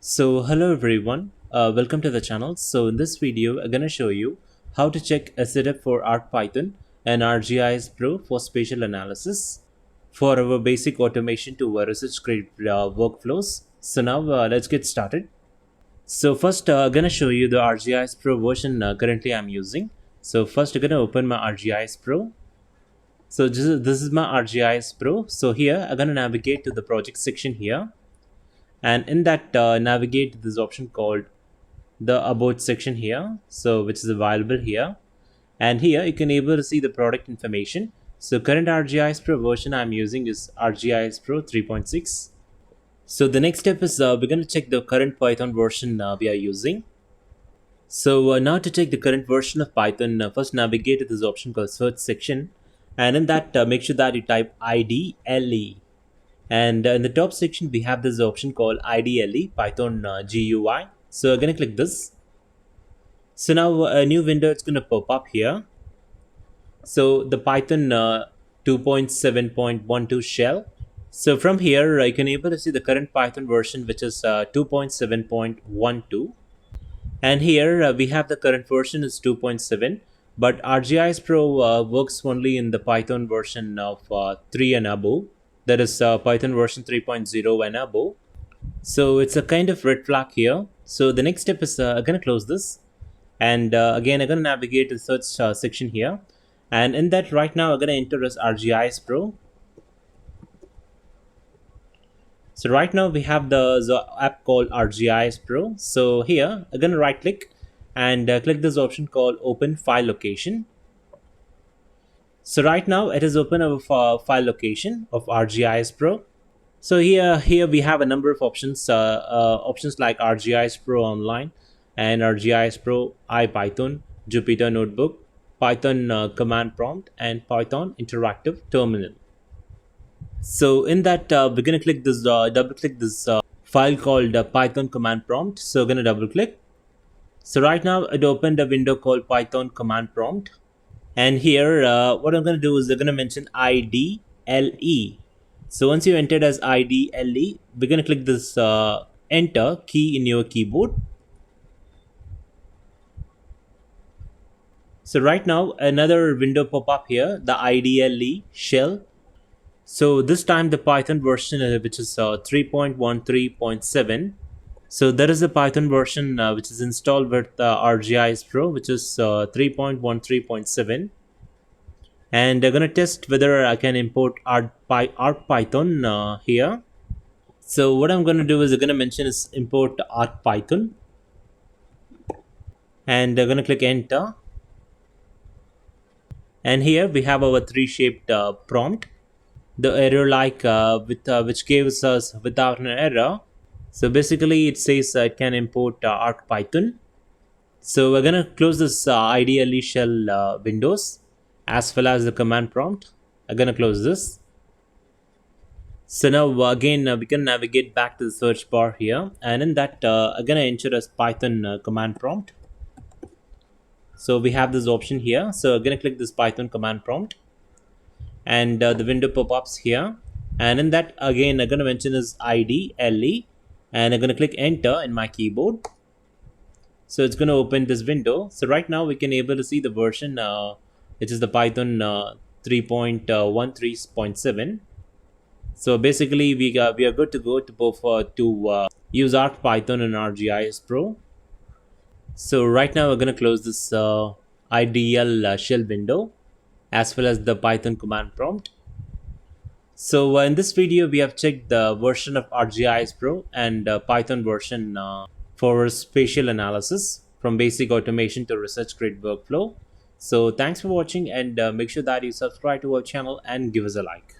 So hello everyone, welcome to the channel. So in this video, I'm gonna show you how to check a setup for ArcPython and ArcGIS Pro for spatial analysis for our basic automation to research grade workflows. So now let's get started. So first, I'm gonna show you the ArcGIS Pro version currently I'm using. So first, I'm gonna open my ArcGIS Pro. So this is my ArcGIS Pro. So here, I'm gonna navigate to the project section here. And in that navigate to this option called the about section here, so which is available here, and here you can able to see the product information. So current ArcGIS Pro version I'm using is ArcGIS Pro 3.6. So the next step is we're going to check the current Python version we are using. So now to check the current version of Python, first navigate to this option called search section, and in that make sure that you type IDLE. And in the top section, we have this option called IDLE Python GUI. So I'm going to click this. So now a new window is going to pop up here. So the Python 2.7.12 shell. So from here, you can able to see the current Python version, which is 2.7.12. And here we have the current version is 2.7. But ArcGIS Pro works only in the Python version of 3 and above. That is Python version 3.0 and above. So it's a kind of red flag here. So the next step is I'm going to close this. And again, I'm going to navigate to the search section here. And in that right now, I'm going to enter as ArcGIS Pro. So right now we have the app called ArcGIS Pro. So here, I'm going to right click and click this option called Open File Location. So right now it is open our file location of ArcGIS Pro. So here we have a number of options, options like ArcGIS Pro Online and ArcGIS Pro IPython, Jupyter Notebook, Python Command Prompt, and Python Interactive Terminal. So in that we're gonna click this, double click this file called Python Command Prompt. So we're gonna double click. So right now it opened a window called Python Command Prompt. And here, what I'm going to do is I'm going to mention IDLE. So once you entered as IDLE, we're going to click this enter key in your keyboard. So right now, another window pop up here, the IDLE shell. So this time the Python version, which is 3.13.7. So there is a Python version which is installed with ArcGIS Pro, which is 3.13.7. And I'm going to test whether I can import ArcPython here. So what I'm going to do is I'm going to mention is import ArcPython. And I'm going to click enter. And here we have our tree-shaped prompt. The error like which gives us without an error. So basically it says it can import ArcPython. So we're going to close this IDLE shell windows as well as the command prompt. I'm going to close this. So now again we can navigate back to the search bar here, and in that I'm going to enter as Python command prompt. So we have this option here. So I'm going to click this Python command prompt, and the window pop-ups here, and in that again I'm going to mention is IDLE. And I'm going to click enter in my keyboard. So it's going to open this window. So right now we can able to see the version which is the Python 3.13.7. So basically we are good to go to both to use ArcPython and ArcGIS Pro. So right now we're going to close this IDL shell window as well as the Python command prompt. So in this video, we have checked the version of ArcGIS Pro and Python version for spatial analysis from basic automation to research grade workflow. So thanks for watching, and make sure that you subscribe to our channel and give us a like.